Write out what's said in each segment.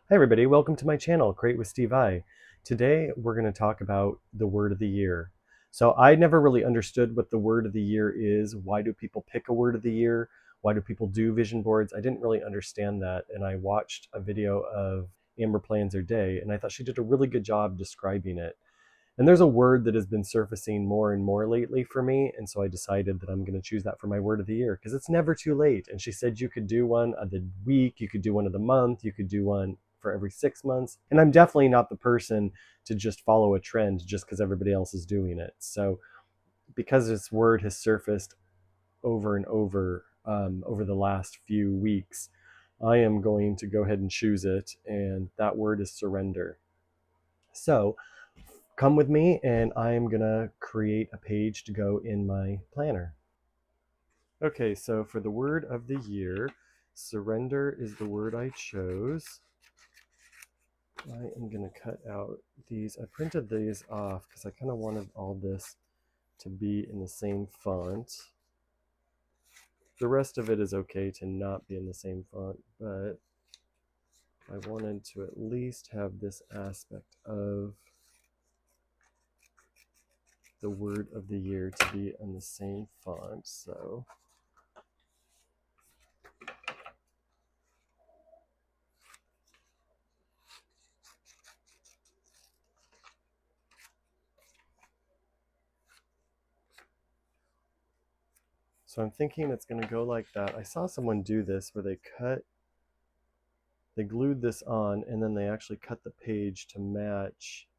Hi everybody, welcome to my channel, Create with Steve I. Today we're going to talk about the word of the year. So I never really understood what the word of the year is. Why do people pick a word of the year? Why do people do vision boards? I didn't really understand that, and I watched a video of Amber Plans Her Day, and I thought she did a really good job describing it. And there's a word that has been surfacing more and more lately for me, and so I decided that I'm going to choose that for my word of the year because it's never too late. And she said you could do one of the week, you could do one of the month, you could do one for every 6 months. And I'm definitely not the person to just follow a trend just because everybody else is doing it. So because this word has surfaced over and over the last few weeks, I am going to go ahead and choose it, and that word is surrender. So come with me and I'm gonna create a page to go in my planner. Okay, so for the word of the year, surrender is the word I chose. I am gonna cut out these. I printed these off because I kind of wanted all this to be in the same font. The rest of it is okay to not be in the same font, but I wanted to at least have this aspect of the word of the year to be in the same font. So I'm thinking it's going to go like that. I saw someone do this where they glued this on and then they actually cut the page to match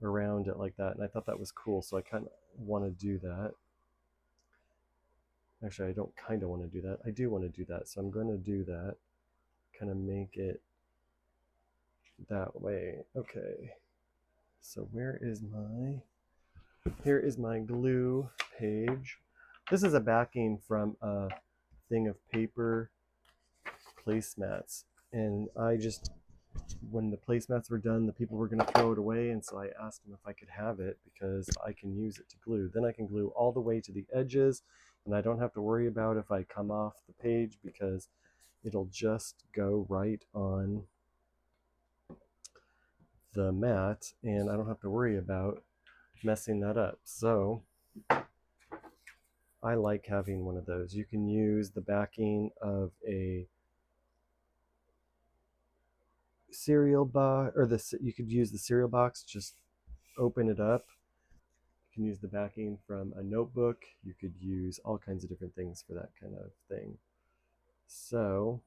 around it like that. And I thought that was cool. So I kind of want to do that. Actually, I don't kind of want to do that. I do want to do that. So I'm going to do that. Kind of make it that way. Okay. So here is my glue page. This is a backing from a thing of paper placemats. And when the placemats were done, the people were going to throw it away, and so I asked them if I could have it because I can use it to glue. Then I can glue all the way to the edges, and I don't have to worry about if I come off the page because it'll just go right on the mat, and I don't have to worry about messing that up. So I like having one of those. You can use the backing of a cereal box, or you could use the cereal box, just open it up. You can use the backing from a notebook. You could use all kinds of different things for that kind of thing. So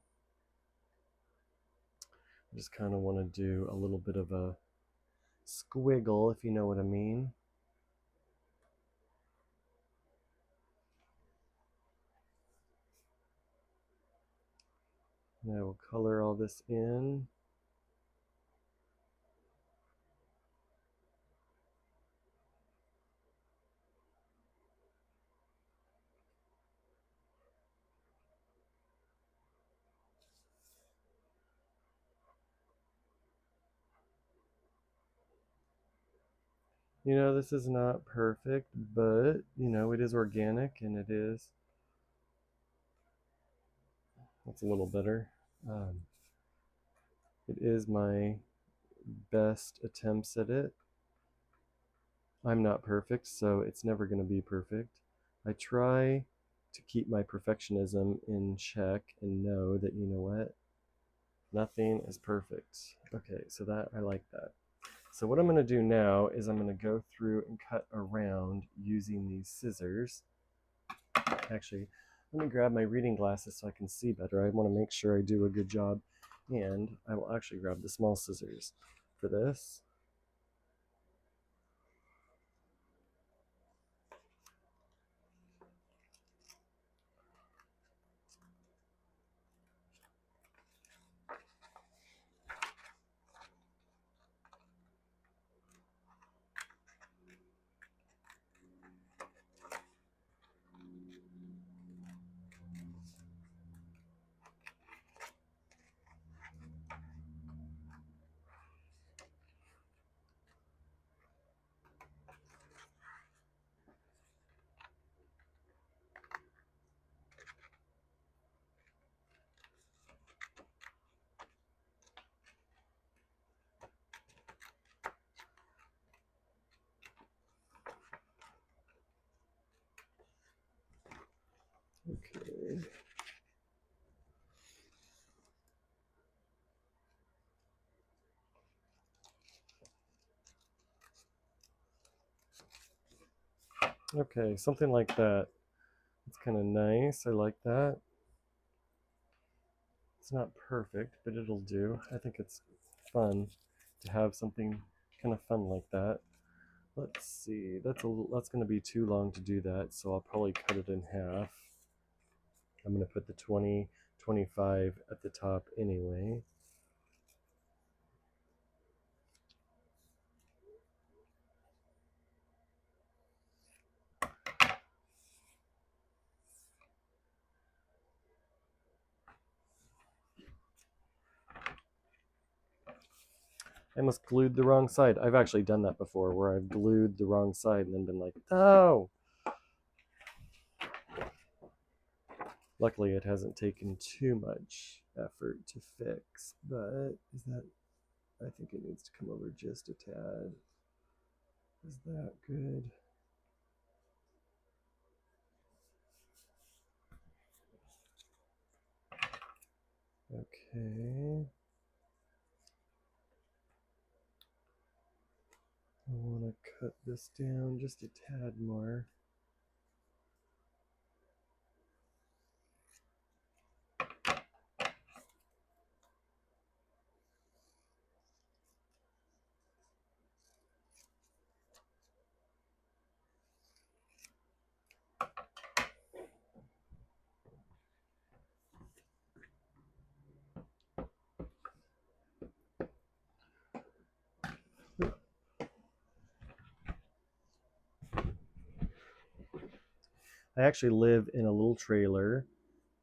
I just kind of want to do a little bit of a squiggle, if you know what I mean. And I will color all this in. This is not perfect, but, it is organic and that's a little better. It is my best attempts at it. I'm not perfect, so it's never going to be perfect. I try to keep my perfectionism in check and know that, you know what? Nothing is perfect. Okay, so I like that. So what I'm going to do now is I'm going to go through and cut around using these scissors. Actually, let me grab my reading glasses so I can see better. I want to make sure I do a good job. And I will actually grab the small scissors for this. side. Okay, something like that. It's kind of nice. I like that. It's not perfect, but it'll do. I think it's fun to have something kind of fun like that. Let's see. That's going to be too long to do that, so I'll probably cut it in half. I'm going to put the 20, 25 at the top anyway. I almost glued the wrong side. I've actually done that before where I've glued the wrong side and then been like, no! Luckily, it hasn't taken too much effort to fix, but is that, I think it needs to come over just a tad. Is that good? Okay. I want to cut this down just a tad more. I actually live in a little trailer,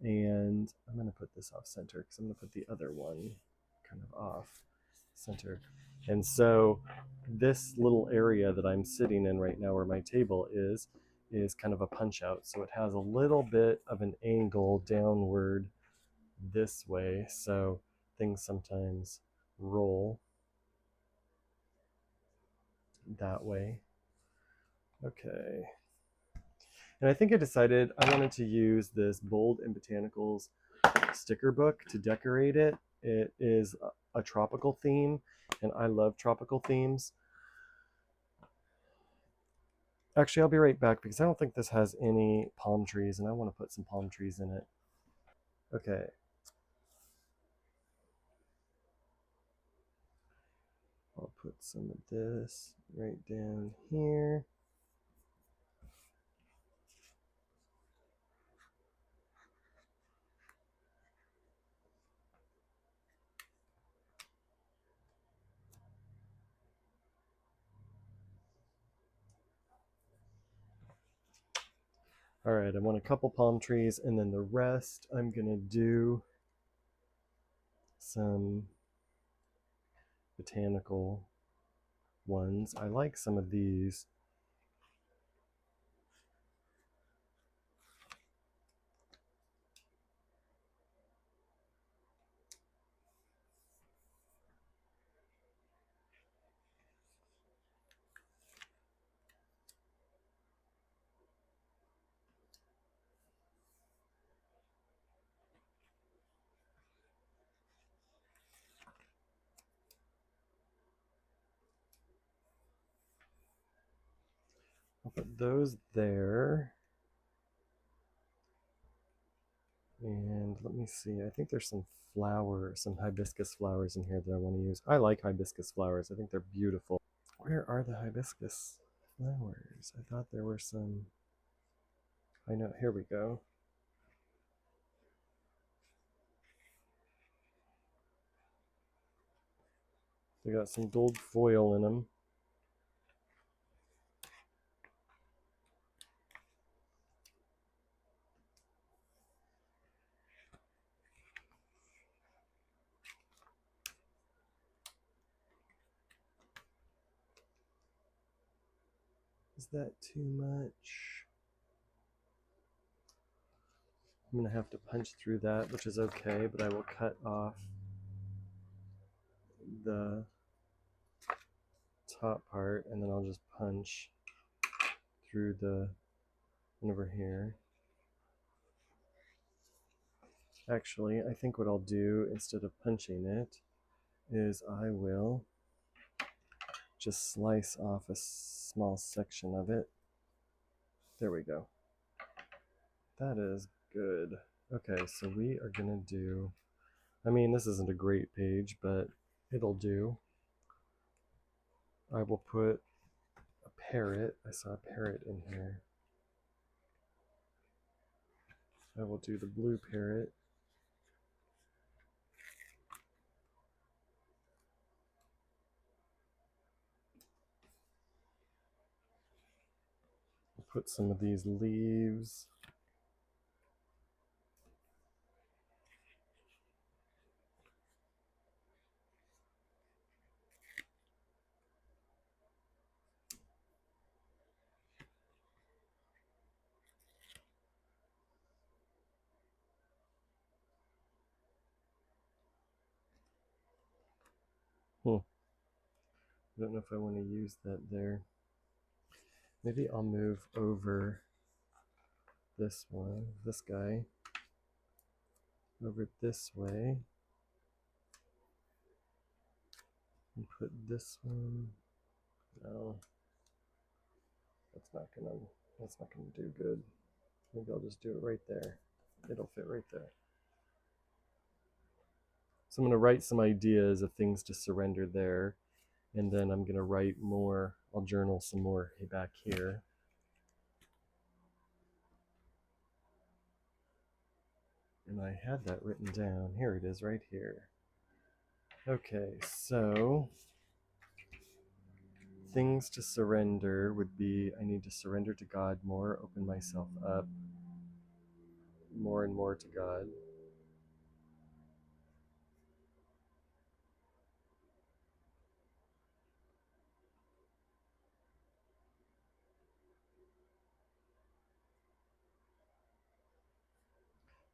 and I'm going to put this off center because I'm going to put the other one kind of off center. And so this little area that I'm sitting in right now where my table is kind of a punch out. So it has a little bit of an angle downward this way. So things sometimes roll that way. Okay. And I think I decided I wanted to use this Bold and Botanicals sticker book to decorate it. It is a tropical theme, and I love tropical themes. Actually, I'll be right back because I don't think this has any palm trees, and I want to put some palm trees in it. Okay. I'll put some of this right down here. All right, I want a couple palm trees, and then the rest I'm gonna do some botanical ones. I like some of these. I'll put those there. And let me see, I think there's some hibiscus flowers in here that I want to use. I like hibiscus flowers. I think they're beautiful. Where are the hibiscus flowers? I thought there were some. I know, here we go. They got some gold foil in them. Is that too much? I'm gonna have to punch through that, which is okay, but I will cut off the top part and then I'll just punch through the one over here. Actually, I think what I'll do instead of punching it is I will just slice off a small section of it. There we go. That is good. Okay, so we are gonna do, I mean, this isn't a great page, but it'll do. I will put a parrot. I saw a parrot in here. I will do the blue parrot. I'll put some of these leaves. I don't know if I want to use that there. Maybe I'll move over this one, this guy, over this way. And put this one. No, that's not gonna do good. Maybe I'll just do it right there. It'll fit right there. So I'm gonna write some ideas of things to surrender there, and then I'm gonna write more. I'll journal some more back here. And I had that written down. Here it is, right here. Okay, so things to surrender would be I need to surrender to God more, open myself up more and more to God.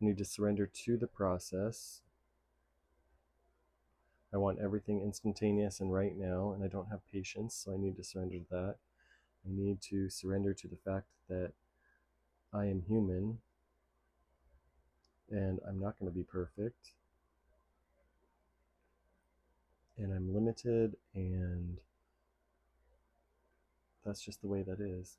I need to surrender to the process. I want everything instantaneous and right now, and I don't have patience, so I need to surrender to that. I need to surrender to the fact that I am human and I'm not going to be perfect, and I'm limited, and that's just the way that is.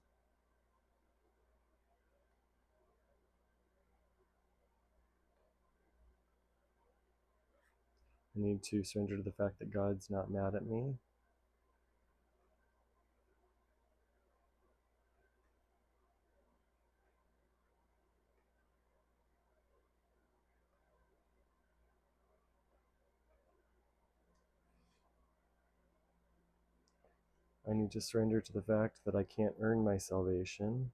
I need to surrender to the fact that God's not mad at me. I need to surrender to the fact that I can't earn my salvation.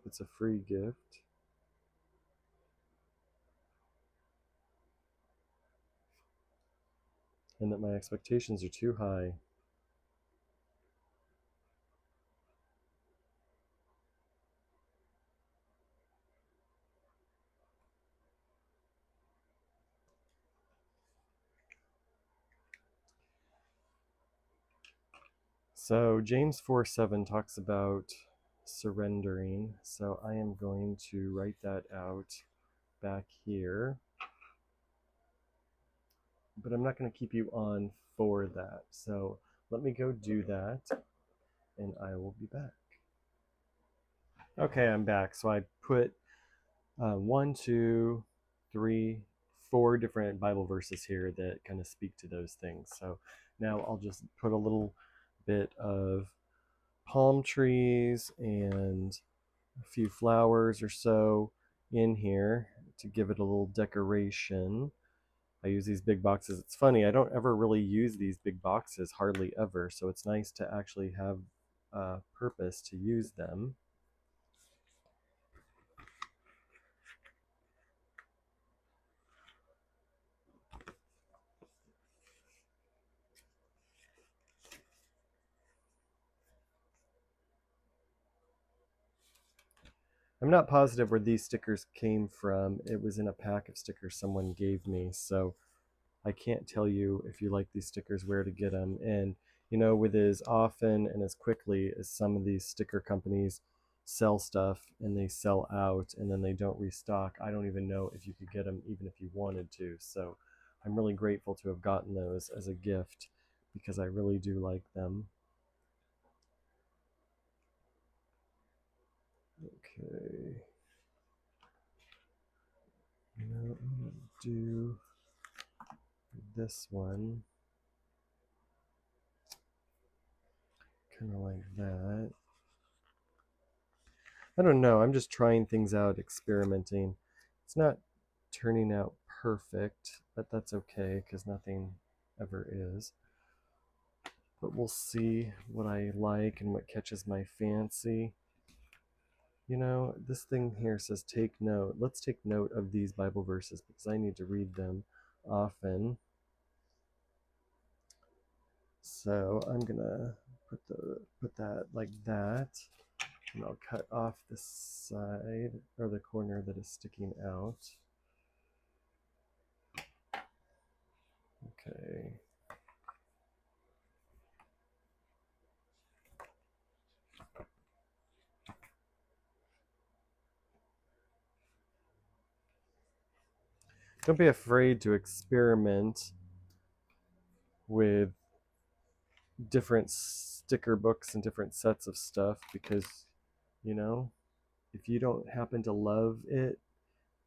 It's a free gift. And that my expectations are too high. So James 4:7 talks about surrendering. So I am going to write that out back here. But I'm not going to keep you on for that. So let me go do that, and I will be back. Okay, I'm back. So I put 1, 2, 3, 4 different Bible verses here that kind of speak to those things. So now I'll just put a little bit of palm trees and a few flowers or so in here to give it a little decoration. I use these big boxes. It's funny, I don't ever really use these big boxes, hardly ever, so it's nice to actually have a purpose to use them. I'm not positive where these stickers came from. It was in a pack of stickers someone gave me, so I can't tell you, if you like these stickers, where to get them. And you know, with as often and as quickly as some of these sticker companies sell stuff and they sell out and then they don't restock, I don't even know if you could get them even if you wanted to. So I'm really grateful to have gotten those as a gift because I really do like them. Okay. Now I'm going to do this one kind of like that. I don't know. I'm just trying things out, experimenting. It's not turning out perfect, but that's okay because nothing ever is. But we'll see what I like and what catches my fancy. You know, this thing here says take note. Let's take note of these Bible verses because I need to read them often. So I'm gonna put that like that, and I'll cut off the side or the corner that is sticking out. Okay. Don't be afraid to experiment with different sticker books and different sets of stuff because, you know, if you don't happen to love it,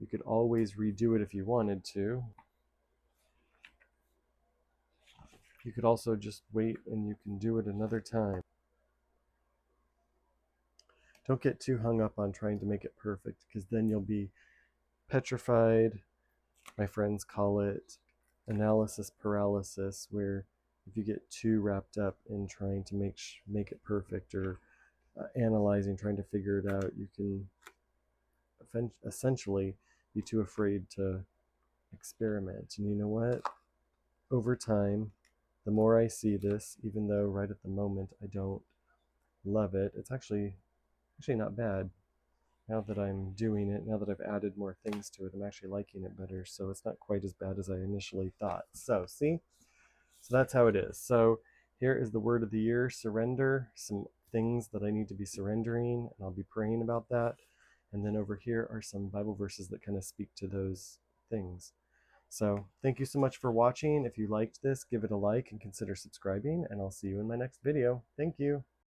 you could always redo it if you wanted to. You could also just wait and you can do it another time. Don't get too hung up on trying to make it perfect because then you'll be petrified. My friends call it analysis paralysis, where if you get too wrapped up in trying to make it perfect or analyzing, trying to figure it out, you can essentially be too afraid to experiment. And you know what? Over time, the more I see this, even though right at the moment I don't love it, it's actually not bad. Now that I'm doing it, now that I've added more things to it, I'm actually liking it better. So it's not quite as bad as I initially thought. So see, so that's how it is. So here is the word of the year, surrender. Some things that I need to be surrendering, and I'll be praying about that. And then over here are some Bible verses that kind of speak to those things. So thank you so much for watching. If you liked this, give it a like and consider subscribing, and I'll see you in my next video. Thank you.